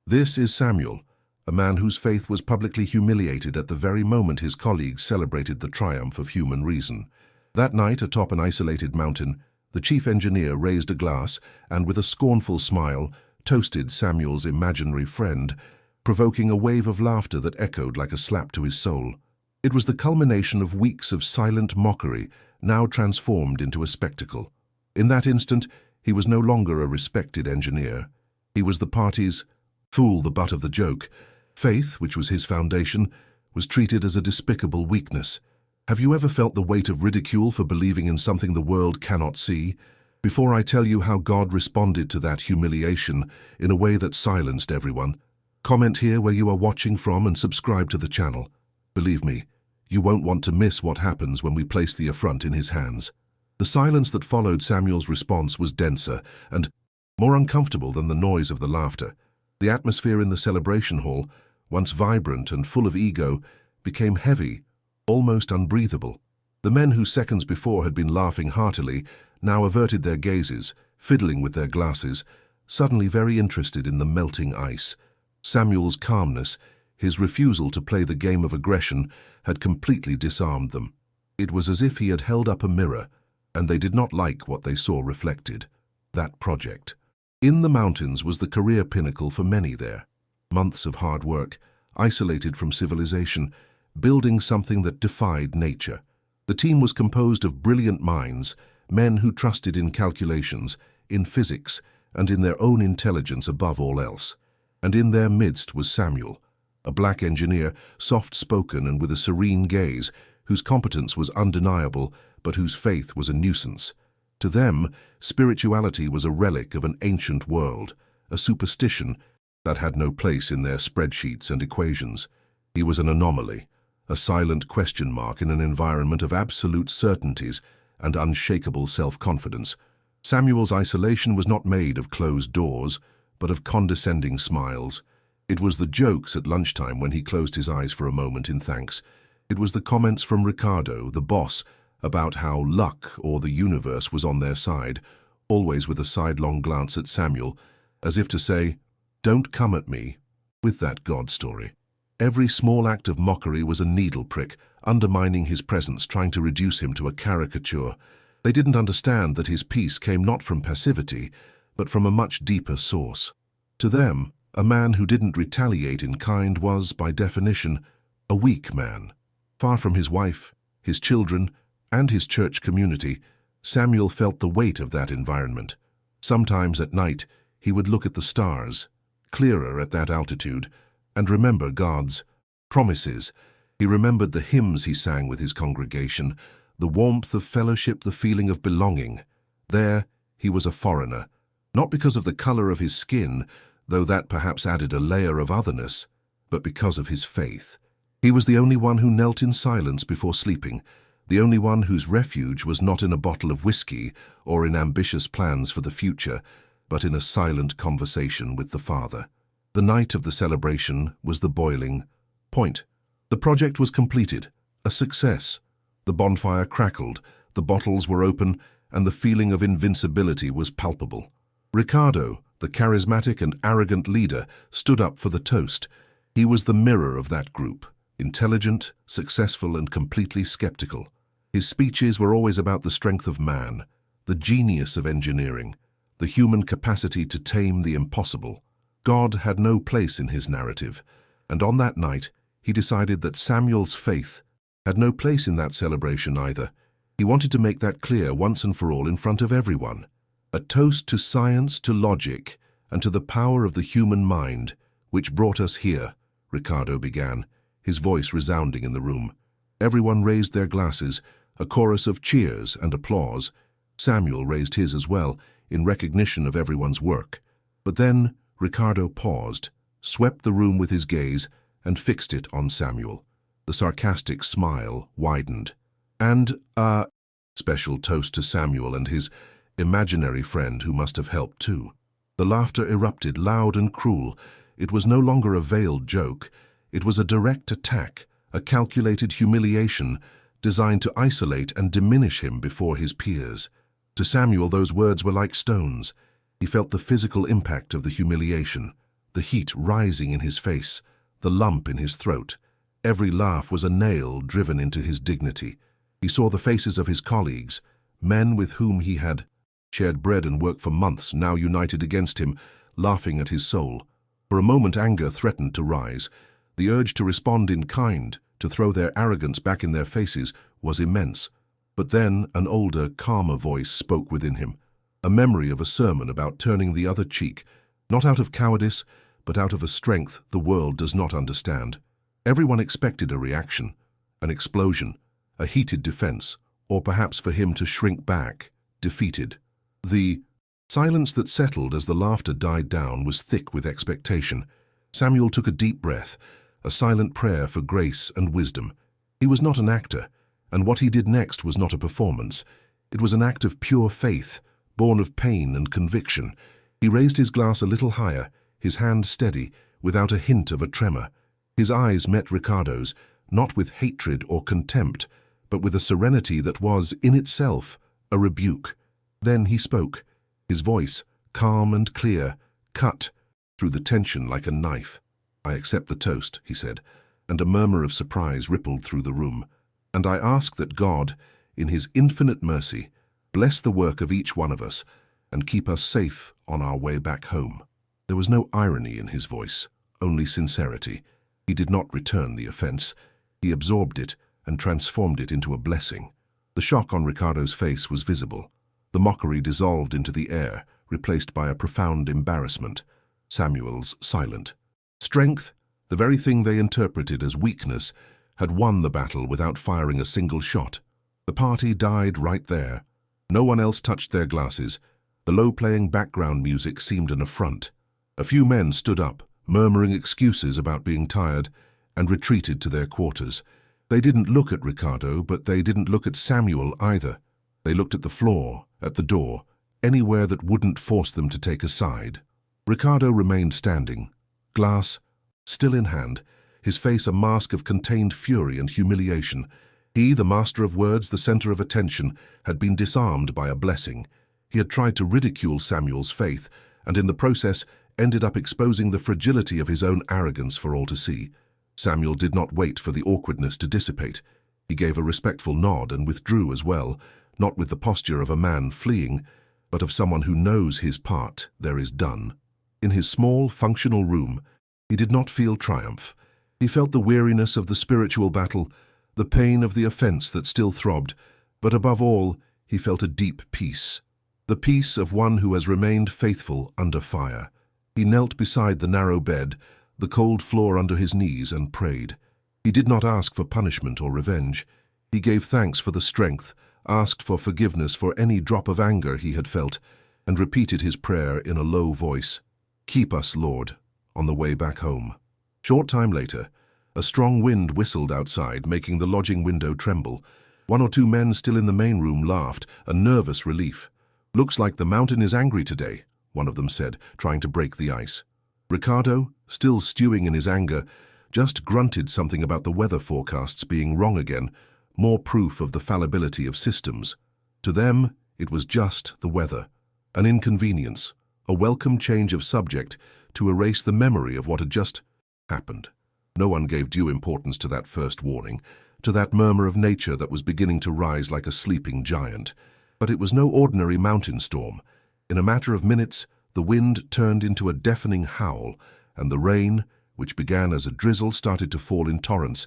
This is Samuel, a man whose faith was publicly humiliated at the very moment his colleagues celebrated the triumph of human reason. That night, atop an isolated mountain, the chief engineer raised a glass and, with a scornful smile, toasted Samuel's imaginary friend, provoking a wave of laughter that echoed like a slap to his soul. It was the culmination of weeks of silent mockery, now transformed into a spectacle. In that instant, he was no longer a respected engineer. He was the party's fool, the butt of the joke. Faith, which was his foundation, was treated as a despicable weakness. Have you ever felt the weight of ridicule for believing in something the world cannot see? Before I tell you how God responded to that humiliation in a way that silenced everyone, comment here where you are watching from and subscribe to the channel. Believe me, you won't want to miss what happens when we place the affront in his hands. The silence that followed Samuel's response was denser and more uncomfortable than the noise of the laughter. The atmosphere in the celebration hall, once vibrant and full of ego, became heavy, almost unbreathable. The men who seconds before had been laughing heartily now averted their gazes, fiddling with their glasses, suddenly very interested in the melting ice. Samuel's calmness, his refusal to play the game of aggression, had completely disarmed them. It was as if he had held up a mirror, and they did not like what they saw reflected. That project. In the mountains was the career pinnacle for many there. Months of hard work, isolated from civilization, building something that defied nature. The team was composed of brilliant minds, men who trusted in calculations, in physics, and in their own intelligence above all else. And in their midst was Samuel, a black engineer, soft-spoken and with a serene gaze, whose competence was undeniable, but whose faith was a nuisance. To them, spirituality was a relic of an ancient world, a superstition that had no place in their spreadsheets and equations. He was an anomaly, a silent question mark in an environment of absolute certainties and unshakable self-confidence. Samuel's isolation was not made of closed doors, but of condescending smiles. It was the jokes at lunchtime when he closed his eyes for a moment in thanks. It was the comments from Ricardo, the boss, about how luck or the universe was on their side, always with a sidelong glance at Samuel, as if to say, "Don't come at me with that God story." Every small act of mockery was a needle prick, undermining his presence, trying to reduce him to a caricature. They didn't understand that his peace came not from passivity, but from a much deeper source. To them, a man who didn't retaliate in kind was, by definition, a weak man. Far from his wife, his children, and his church community, Samuel felt the weight of that environment. Sometimes at night, he would look at the stars, clearer at that altitude, and remember God's promises. He remembered the hymns he sang with his congregation, the warmth of fellowship, the feeling of belonging. There, he was a foreigner, not because of the color of his skin, though that perhaps added a layer of otherness, but because of his faith. He was the only one who knelt in silence before sleeping, the only one whose refuge was not in a bottle of whiskey or in ambitious plans for the future, but in a silent conversation with the Father. The night of the celebration was the boiling point. The project was completed, a success. The bonfire crackled, the bottles were open, and the feeling of invincibility was palpable. Ricardo, the charismatic and arrogant leader, stood up for the toast. He was the mirror of that group, intelligent, successful, and completely skeptical. His speeches were always about the strength of man, the genius of engineering, the human capacity to tame the impossible. God had no place in his narrative, and on that night, he decided that Samuel's faith had no place in that celebration either. He wanted to make that clear once and for all in front of everyone. A toast to science, to logic, and to the power of the human mind, which brought us here, Ricardo began, his voice resounding in the room. Everyone raised their glasses, a chorus of cheers and applause. Samuel raised his as well, in recognition of everyone's work. But then Ricardo paused, swept the room with his gaze, and fixed it on Samuel. The sarcastic smile widened. And a special toast to Samuel and his imaginary friend who must have helped too. The laughter erupted, loud and cruel. It was no longer a veiled joke. It was a direct attack, a calculated humiliation designed to isolate and diminish him before his peers. To Samuel, those words were like stones. He felt the physical impact of the humiliation. the heat rising in his face, the lump in his throat. Every laugh was a nail driven into his dignity. He saw the faces of his colleagues, men with whom he had shared bread and work for months, now united against him, laughing at his soul. For a moment anger threatened to rise. The urge to respond in kind, to throw their arrogance back in their faces, was immense. But then an older, calmer voice spoke within him, a memory of a sermon about turning the other cheek, not out of cowardice, but out of a strength the world does not understand. Everyone expected a reaction, an explosion, a heated defense, or perhaps for him to shrink back, defeated. The silence that settled as the laughter died down was thick with expectation. Samuel took a deep breath, a silent prayer for grace and wisdom. He was not an actor, and what he did next was not a performance. It was an act of pure faith, born of pain and conviction. He raised his glass a little higher, his hand steady, without a hint of a tremor. His eyes met Ricardo's, not with hatred or contempt, but with a serenity that was, in itself, a rebuke. Then he spoke. His voice, calm and clear, cut through the tension like a knife. "I accept the toast," he said, and a murmur of surprise rippled through the room. "And I ask that God, in his infinite mercy, bless the work of each one of us and keep us safe on our way back home." There was no irony in his voice, only sincerity. He did not return the offense. He absorbed it and transformed it into a blessing. The shock on Ricardo's face was visible. The mockery dissolved into the air, replaced by a profound embarrassment. Samuel's silent. Strength, the very thing they interpreted as weakness, had won the battle without firing a single shot. The party died right there. No one else touched their glasses. The low-playing background music seemed an affront. A few men stood up, murmuring excuses about being tired, and retreated to their quarters. They didn't look at Ricardo, but they didn't look at Samuel either. They looked at the floor, at the door, anywhere that wouldn't force them to take a side. Ricardo remained standing, glass still in hand, his face a mask of contained fury and humiliation. He, the master of words, the center of attention, had been disarmed by a blessing. He had tried to ridicule Samuel's faith, and in the process ended up exposing the fragility of his own arrogance for all to see. Samuel did not wait for the awkwardness to dissipate. He gave a respectful nod and withdrew as well, not with the posture of a man fleeing, but of someone who knows his part there is done. In his small, functional room, he did not feel triumph. He felt the weariness of the spiritual battle, the pain of the offense that still throbbed, but above all, he felt a deep peace. The peace of one who has remained faithful under fire. He knelt beside the narrow bed, the cold floor under his knees, and prayed. He did not ask for punishment or revenge. He gave thanks for the strength, asked for forgiveness for any drop of anger he had felt, and repeated his prayer in a low voice. "Keep us, Lord," on the way back home. Short time later, a strong wind whistled outside, making the lodging window tremble. One or two men still in the main room laughed, a nervous relief. "Looks like the mountain is angry today," one of them said, trying to break the ice. Ricardo, still stewing in his anger, just grunted something about the weather forecasts being wrong again, more proof of the fallibility of systems. To them, it was just the weather, an inconvenience, a welcome change of subject to erase the memory of what had just happened. No one gave due importance to that first warning, to that murmur of nature that was beginning to rise like a sleeping giant. But it was no ordinary mountain storm. In a matter of minutes, the wind turned into a deafening howl, and the rain, which began as a drizzle, started to fall in torrents,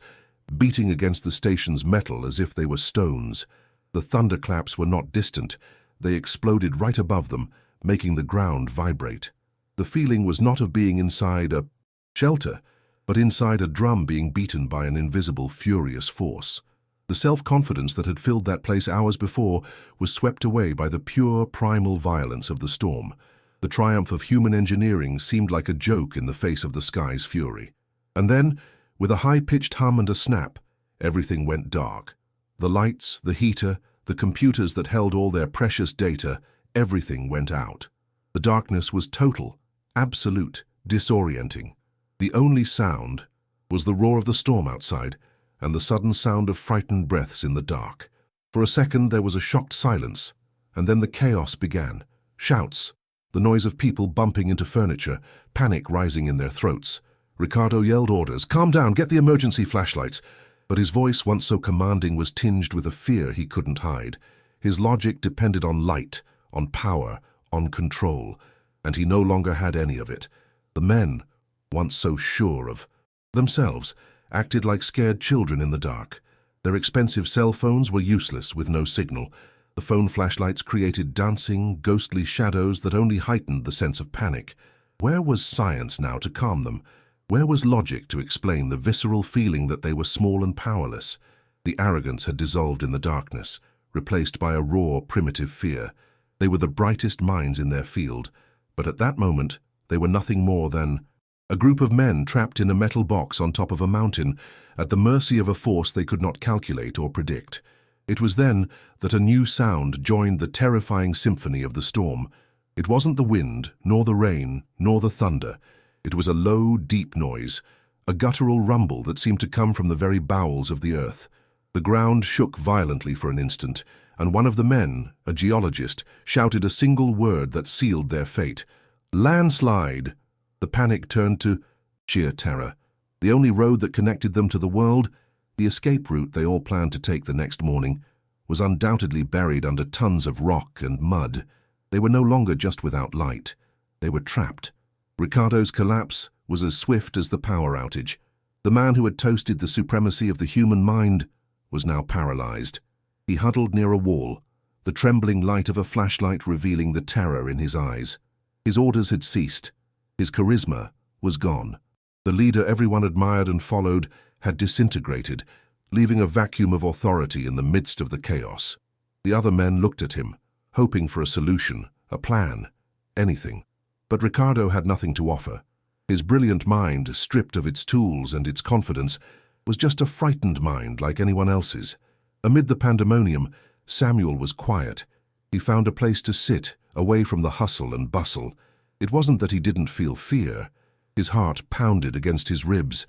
beating against the station's metal as if they were stones. The thunderclaps were not distant. They exploded right above them, making the ground vibrate. The feeling was not of being inside a shelter, but inside a drum being beaten by an invisible, furious force. The self-confidence that had filled that place hours before was swept away by the pure, primal violence of the storm. The triumph of human engineering seemed like a joke in the face of the sky's fury. And then, with a high-pitched hum and a snap, everything went dark. The lights, the heater, the computers that held all their precious data, everything went out. The darkness was total, absolute, disorienting. The only sound was the roar of the storm outside and the sudden sound of frightened breaths in the dark. For a second there was a shocked silence, and then the chaos began. Shouts, the noise of people bumping into furniture, panic rising in their throats. Ricardo yelled orders, "Calm down, get the emergency flashlights." But his voice, once so commanding, was tinged with a fear he couldn't hide. His logic depended on light, on power, on control, and he no longer had any of it. The men, once so sure of themselves, acted like scared children in the dark. Their expensive cell phones were useless with no signal. The phone flashlights created dancing, ghostly shadows that only heightened the sense of panic. Where was science now to calm them? Where was logic to explain the visceral feeling that they were small and powerless? The arrogance had dissolved in the darkness, replaced by a raw, primitive fear. They were the brightest minds in their field, but at that moment they were nothing more than a group of men trapped in a metal box on top of a mountain, at the mercy of a force they could not calculate or predict. It was then that a new sound joined the terrifying symphony of the storm. It wasn't the wind, nor the rain, nor the thunder. It was a low, deep noise, a guttural rumble that seemed to come from the very bowels of the earth. The ground shook violently for an instant, and one of the men, a geologist, shouted a single word that sealed their fate. "Landslide!" The panic turned to sheer terror. The only road that connected them to the world, the escape route they all planned to take the next morning, was undoubtedly buried under tons of rock and mud. They were no longer just without light. They were trapped. Ricardo's collapse was as swift as the power outage. The man who had toasted the supremacy of the human mind was now paralyzed. He huddled near a wall, the trembling light of a flashlight revealing the terror in his eyes. His orders had ceased. His charisma was gone. The leader everyone admired and followed had disintegrated, leaving a vacuum of authority in the midst of the chaos. The other men looked at him, hoping for a solution, a plan, anything. But Ricardo had nothing to offer. His brilliant mind, stripped of its tools and its confidence, was just a frightened mind like anyone else's. Amid the pandemonium, Samuel was quiet. He found a place to sit, away from the hustle and bustle. It wasn't that he didn't feel fear. His heart pounded against his ribs,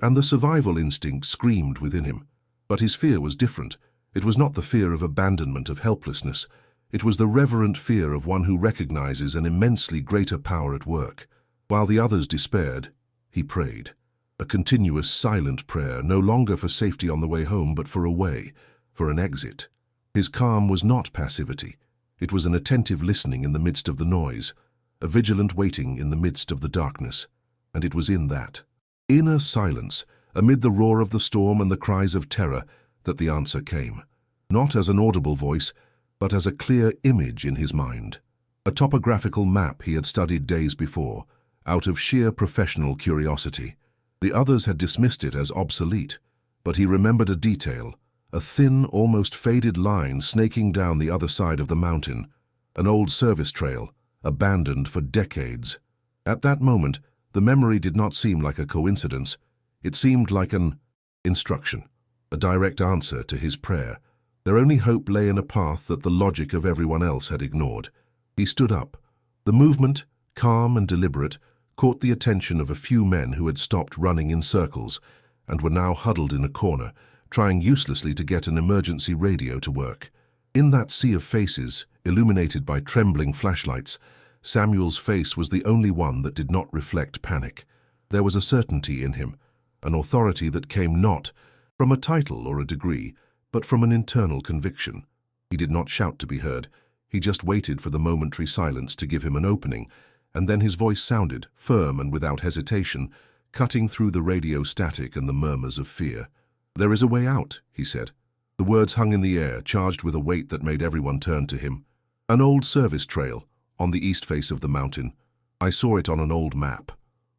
and the survival instinct screamed within him. But his fear was different. It was not the fear of abandonment, of helplessness. It was the reverent fear of one who recognizes an immensely greater power at work. While the others despaired, he prayed. A continuous, silent prayer, no longer for safety on the way home, but for a way, for an exit. His calm was not passivity. It was an attentive listening in the midst of the noise, a vigilant waiting in the midst of the darkness. And it was in that inner silence, amid the roar of the storm and the cries of terror, that the answer came. Not as an audible voice, but as a clear image in his mind. A topographical map he had studied days before, out of sheer professional curiosity. The others had dismissed it as obsolete, but he remembered a detail, a thin, almost faded line snaking down the other side of the mountain, an old service trail, abandoned for decades. At that moment, the memory did not seem like a coincidence. It seemed like an instruction, a direct answer to his prayer. Their only hope lay in a path that the logic of everyone else had ignored. He stood up. The movement, calm and deliberate, caught the attention of a few men who had stopped running in circles and were now huddled in a corner, trying uselessly to get an emergency radio to work. In that sea of faces, illuminated by trembling flashlights, Samuel's face was the only one that did not reflect panic. There was a certainty in him, an authority that came not from a title or a degree, but from an internal conviction. He did not shout to be heard. He just waited for the momentary silence to give him an opening, and then his voice sounded, firm and without hesitation, cutting through the radio static and the murmurs of fear. "There is a way out," he said. The words hung in the air, charged with a weight that made everyone turn to him. "An old service trail, on the east face of the mountain. I saw it on an old map."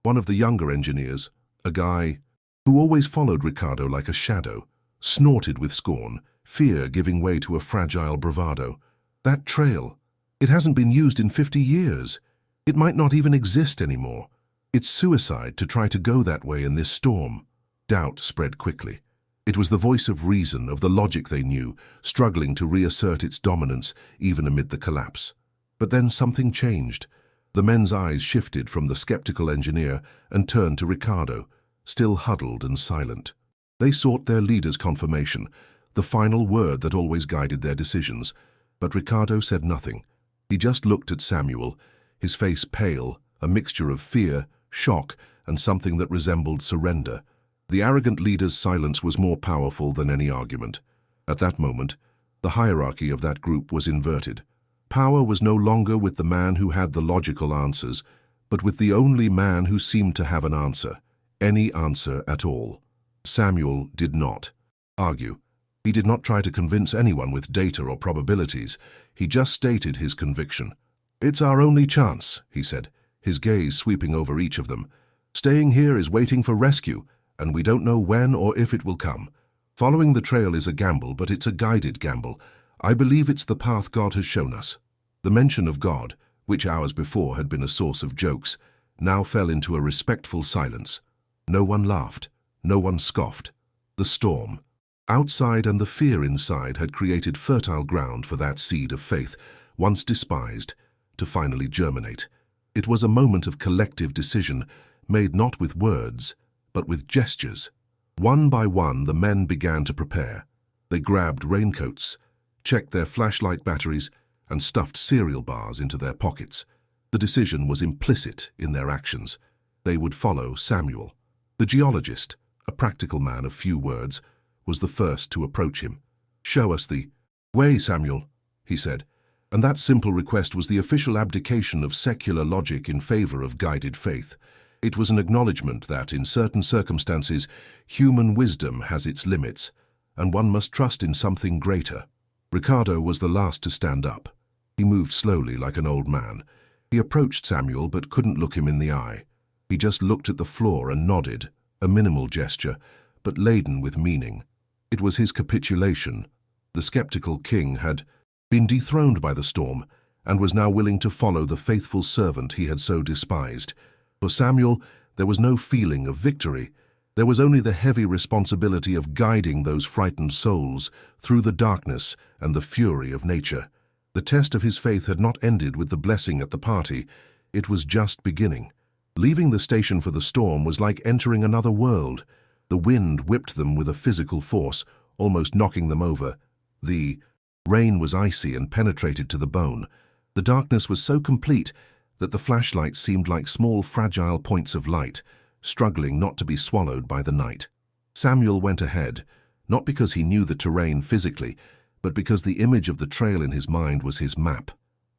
One of the younger engineers, a guy who always followed Ricardo like a shadow, snorted with scorn, fear giving way to a fragile bravado. "That trail, it hasn't been used in 50 years. It might not even exist anymore. It's suicide to try to go that way in this storm." Doubt spread quickly. It was the voice of reason, of the logic they knew, struggling to reassert its dominance even amid the collapse. But then something changed. The men's eyes shifted from the skeptical engineer and turned to Ricardo, still huddled and silent. They sought their leader's confirmation, the final word that always guided their decisions. But Ricardo said nothing. He just looked at Samuel, his face pale, a mixture of fear, shock, and something that resembled surrender. The arrogant leader's silence was more powerful than any argument. At that moment, the hierarchy of that group was inverted. Power was no longer with the man who had the logical answers, but with the only man who seemed to have an answer, any answer at all. Samuel did not argue. He did not try to convince anyone with data or probabilities. He just stated his conviction. "It's our only chance," he said, his gaze sweeping over each of them. "Staying here is waiting for rescue, and we don't know when or if it will come. Following the trail is a gamble, but it's a guided gamble. I believe it's the path God has shown us." The mention of God, which hours before had been a source of jokes, now fell into a respectful silence. No one laughed. No one scoffed. The storm outside and the fear inside had created fertile ground for that seed of faith, once despised, to finally germinate. It was a moment of collective decision, made not with words, but with gestures. One by one, the men began to prepare. They grabbed raincoats, checked their flashlight batteries, and stuffed cereal bars into their pockets. The decision was implicit in their actions. They would follow Samuel. The geologist, a practical man of few words, was the first to approach him. "Show us the way, Samuel," he said, and that simple request was the official abdication of secular logic in favor of guided faith. It was an acknowledgement that, in certain circumstances, human wisdom has its limits, and one must trust in something greater. Ricardo was the last to stand up. He moved slowly like an old man. He approached Samuel but couldn't look him in the eye. He just looked at the floor and nodded, a minimal gesture, but laden with meaning. It was his capitulation. The skeptical king had been dethroned by the storm and was now willing to follow the faithful servant he had so despised. For Samuel, there was no feeling of victory. There was only the heavy responsibility of guiding those frightened souls through the darkness and the fury of nature. The test of his faith had not ended with the blessing at the party. It was just beginning. Leaving the station for the storm was like entering another world. The wind whipped them with a physical force, almost knocking them over. The rain was icy and penetrated to the bone. The darkness was so complete that the flashlights seemed like small, fragile points of light, struggling not to be swallowed by the night. Samuel went ahead, not because he knew the terrain physically, but because the image of the trail in his mind was his map,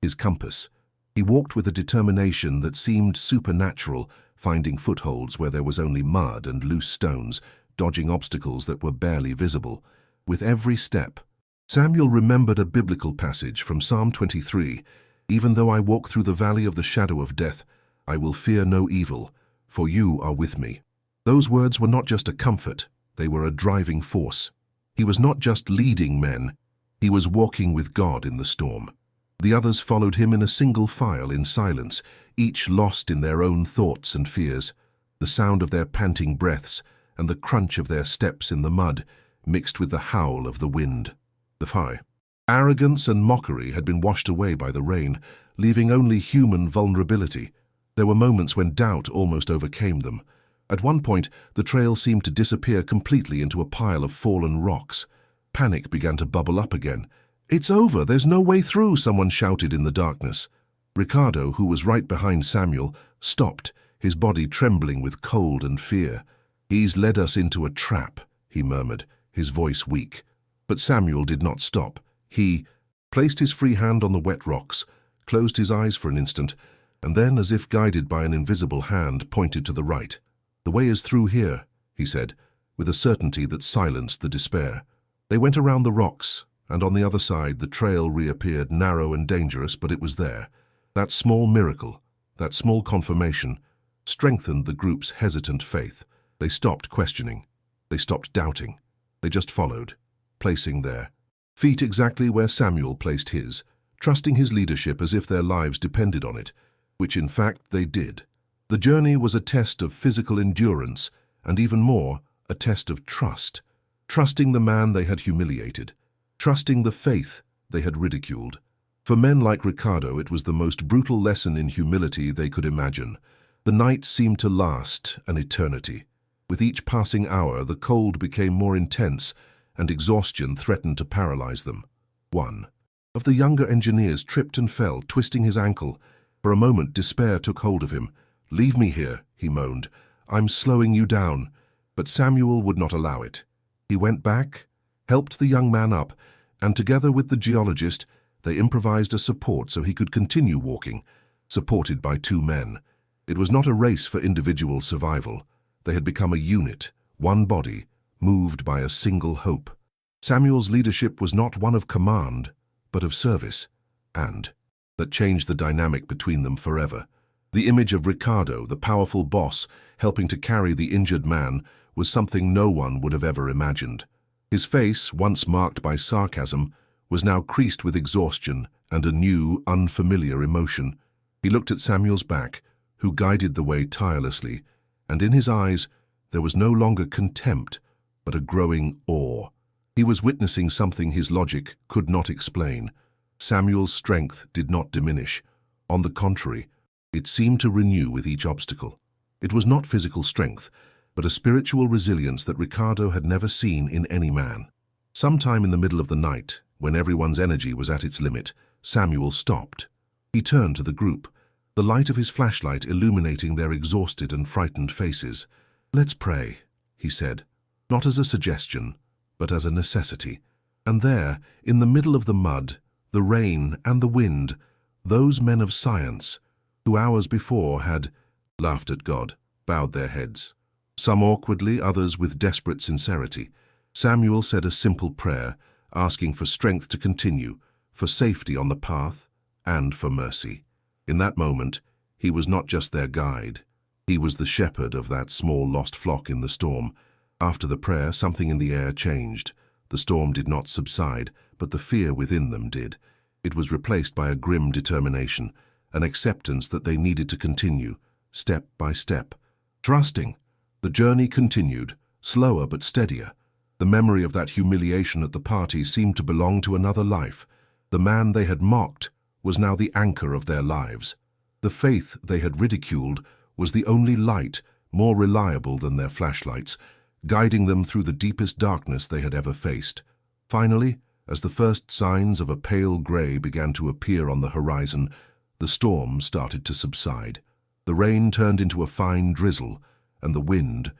his compass. He walked with a determination that seemed supernatural, finding footholds where there was only mud and loose stones, dodging obstacles that were barely visible. With every step, Samuel remembered a biblical passage from Psalm 23, "Even though I walk through the valley of the shadow of death, I will fear no evil, for you are with me." Those words were not just a comfort, they were a driving force. He was not just leading men, he was walking with God in the storm. The others followed him in a single file in silence, each lost in their own thoughts and fears. The sound of their panting breaths and the crunch of their steps in the mud mixed with the howl of the wind. The fire, arrogance and mockery had been washed away by the rain, leaving only human vulnerability. There were moments when doubt almost overcame them. At one point, the trail seemed to disappear completely into a pile of fallen rocks. Panic began to bubble up again. "It's over, there's no way through," someone shouted in the darkness. Ricardo, who was right behind Samuel, stopped, his body trembling with cold and fear. "He's led us into a trap," he murmured, his voice weak. But Samuel did not stop. He placed his free hand on the wet rocks, closed his eyes for an instant, and then, as if guided by an invisible hand, pointed to the right. "The way is through here," he said, with a certainty that silenced the despair. They went around the rocks, and on the other side the trail reappeared, narrow and dangerous, but it was there. That small miracle, that small confirmation, strengthened the group's hesitant faith. They stopped questioning. They stopped doubting. They just followed, placing their feet exactly where Samuel placed his, trusting his leadership as if their lives depended on it, which in fact they did. The journey was a test of physical endurance, and even more, a test of trust. Trusting the man they had humiliated, trusting the faith they had ridiculed. For men like Ricardo, it was the most brutal lesson in humility they could imagine. The night seemed to last an eternity. With each passing hour, the cold became more intense, and exhaustion threatened to paralyze them. One of the younger engineers tripped and fell, twisting his ankle. For a moment, despair took hold of him. "Leave me here," he moaned. "I'm slowing you down." But Samuel would not allow it. He went back, helped the young man up, and together with the geologist, they improvised a support so he could continue walking, supported by two men. It was not a race for individual survival. They had become a unit, one body, moved by a single hope. Samuel's leadership was not one of command, but of service, and that changed the dynamic between them forever. The image of Ricardo, the powerful boss, helping to carry the injured man, was something no one would have ever imagined. His face, once marked by sarcasm, was now creased with exhaustion and a new, unfamiliar emotion. He looked at Samuel's back, who guided the way tirelessly, and in his eyes there was no longer contempt, but a growing awe. He was witnessing something his logic could not explain. Samuel's strength did not diminish. On the contrary, it seemed to renew with each obstacle. It was not physical strength, but a spiritual resilience that Ricardo had never seen in any man. Sometime in the middle of the night, when everyone's energy was at its limit, Samuel stopped. He turned to the group, the light of his flashlight illuminating their exhausted and frightened faces. "Let's pray," he said, not as a suggestion, but as a necessity. And there, in the middle of the mud, the rain and the wind, those men of science, who hours before had laughed at God, bowed their heads. Some awkwardly, others with desperate sincerity. Samuel said a simple prayer, asking for strength to continue, for safety on the path, and for mercy. In that moment, he was not just their guide. He was the shepherd of that small lost flock in the storm. After the prayer, something in the air changed. The storm did not subside, but the fear within them did. It was replaced by a grim determination, an acceptance that they needed to continue, step by step. Trusting. The journey continued, slower but steadier. The memory of that humiliation at the party seemed to belong to another life. The man they had mocked was now the anchor of their lives. The faith they had ridiculed was the only light, more reliable than their flashlights, guiding them through the deepest darkness they had ever faced. Finally, as the first signs of a pale grey began to appear on the horizon, the storm started to subside. The rain turned into a fine drizzle, and the wind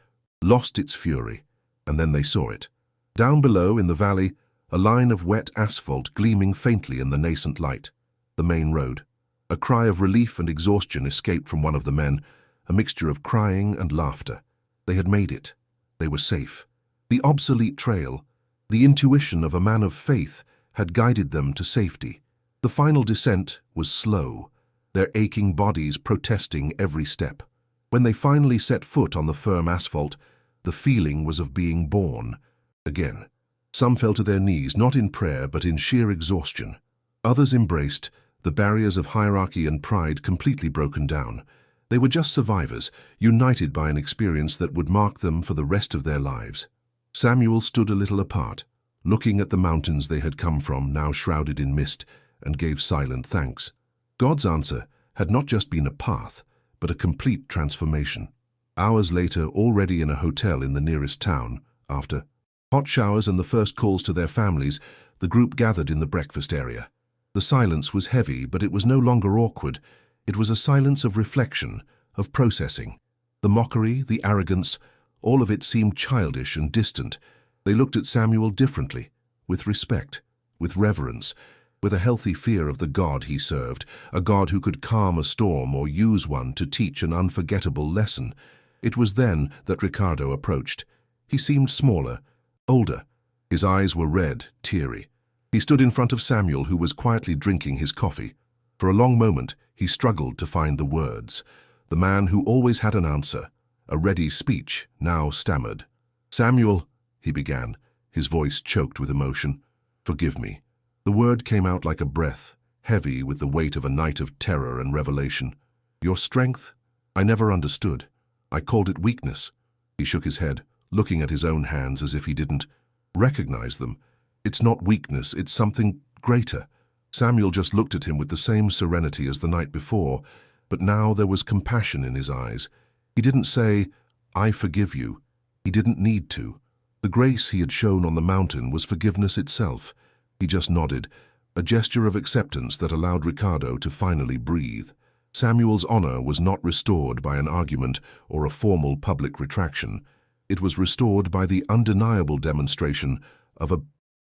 lost its fury, and then they saw it. Down below, in the valley, a line of wet asphalt gleaming faintly in the nascent light. The main road. A cry of relief and exhaustion escaped from one of the men, a mixture of crying and laughter. They had made it. They were safe. The obsolete trail, the intuition of a man of faith, had guided them to safety. The final descent was slow, their aching bodies protesting every step. When they finally set foot on the firm asphalt, the feeling was of being born again. Some fell to their knees, not in prayer, but in sheer exhaustion. Others embraced, the barriers of hierarchy and pride completely broken down. They were just survivors, united by an experience that would mark them for the rest of their lives. Samuel stood a little apart, looking at the mountains they had come from, now shrouded in mist, and gave silent thanks. God's answer had not just been a path, but a complete transformation. Hours later, already in a hotel in the nearest town, after hot showers and the first calls to their families, the group gathered in the breakfast area. The silence was heavy, but it was no longer awkward. It was a silence of reflection, of processing. The mockery, the arrogance, all of it seemed childish and distant. They looked at Samuel differently, with respect, with reverence, with a healthy fear of the God he served, a God who could calm a storm or use one to teach an unforgettable lesson. It was then that Ricardo approached. He seemed smaller, older. His eyes were red, teary. He stood in front of Samuel, who was quietly drinking his coffee. For a long moment, he struggled to find the words. The man who always had an answer, a ready speech, now stammered. "Samuel," he began, his voice choked with emotion. "Forgive me." The word came out like a breath, heavy with the weight of a night of terror and revelation. "Your strength? I never understood. I called it weakness." He shook his head, looking at his own hands as if he didn't recognize them. "It's not weakness, it's something greater." Samuel just looked at him with the same serenity as the night before, but now there was compassion in his eyes. He didn't say, "I forgive you." He didn't need to. The grace he had shown on the mountain was forgiveness itself. He just nodded, a gesture of acceptance that allowed Ricardo to finally breathe. Samuel's honor was not restored by an argument or a formal public retraction. It was restored by the undeniable demonstration of a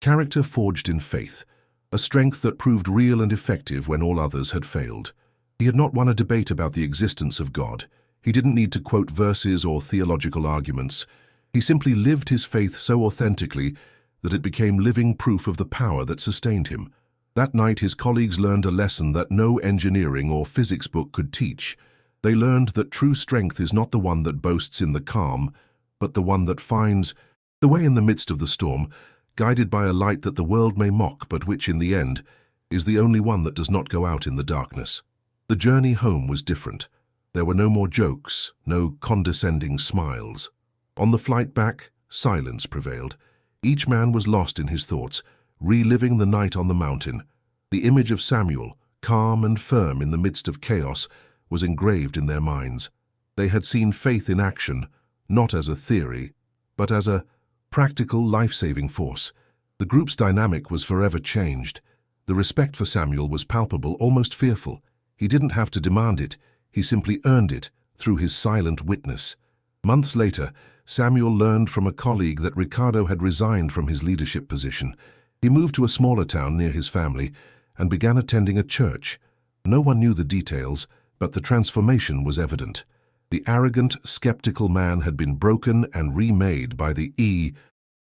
character forged in faith, a strength that proved real and effective when all others had failed. He had not won a debate about the existence of God. He didn't need to quote verses or theological arguments. He simply lived his faith so authentically that it became living proof of the power that sustained him. That night, his colleagues learned a lesson that no engineering or physics book could teach. They learned that true strength is not the one that boasts in the calm, but the one that finds the way in the midst of the storm, guided by a light that the world may mock, but which, in the end, is the only one that does not go out in the darkness. The journey home was different. There were no more jokes, no condescending smiles. On the flight back, silence prevailed. Each man was lost in his thoughts, reliving the night on the mountain. The image of Samuel, calm and firm in the midst of chaos, was engraved in their minds. They had seen faith in action, not as a theory, but as a practical, life-saving force. The group's dynamic was forever changed. The respect for Samuel was palpable, almost fearful. He didn't have to demand it. He simply earned it through his silent witness. Months later, Samuel learned from a colleague that Ricardo had resigned from his leadership position. He moved to a smaller town near his family and began attending a church. No one knew the details, but the transformation was evident. The arrogant, skeptical man had been broken and remade by the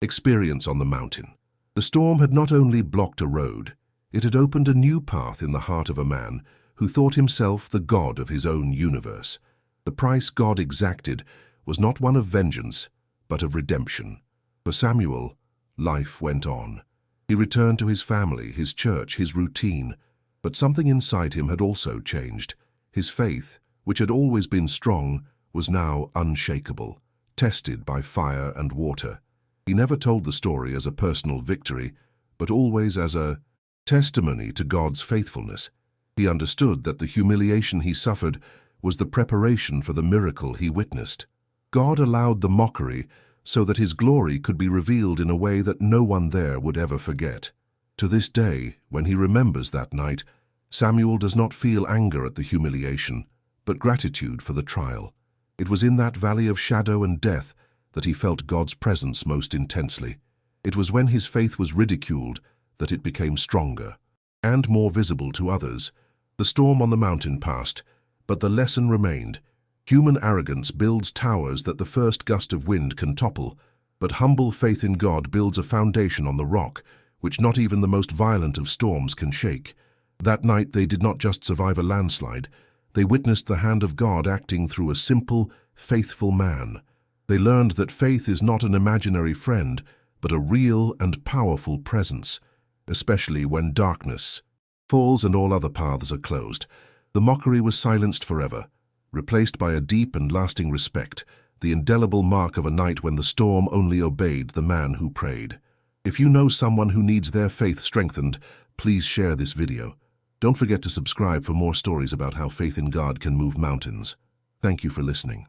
experience on the mountain. The storm had not only blocked a road, it had opened a new path in the heart of a man who thought himself the god of his own universe. The price God exacted was not one of vengeance, but of redemption. For Samuel, life went on. He returned to his family, his church, his routine. But something inside him had also changed. His faith, which had always been strong, was now unshakable, tested by fire and water. He never told the story as a personal victory, but always as a testimony to God's faithfulness. He understood that the humiliation he suffered was the preparation for the miracle he witnessed. God allowed the mockery so that his glory could be revealed in a way that no one there would ever forget. To this day, when he remembers that night, Samuel does not feel anger at the humiliation, but gratitude for the trial. It was in that valley of shadow and death that he felt God's presence most intensely. It was when his faith was ridiculed that it became stronger and more visible to others. The storm on the mountain passed, but the lesson remained. Human arrogance builds towers that the first gust of wind can topple, but humble faith in God builds a foundation on the rock, which not even the most violent of storms can shake. That night they did not just survive a landslide, they witnessed the hand of God acting through a simple, faithful man. They learned that faith is not an imaginary friend, but a real and powerful presence, especially when darkness falls and all other paths are closed. The mockery was silenced forever, replaced by a deep and lasting respect, the indelible mark of a night when the storm only obeyed the man who prayed. If you know someone who needs their faith strengthened, please share this video. Don't forget to subscribe for more stories about how faith in God can move mountains. Thank you for listening.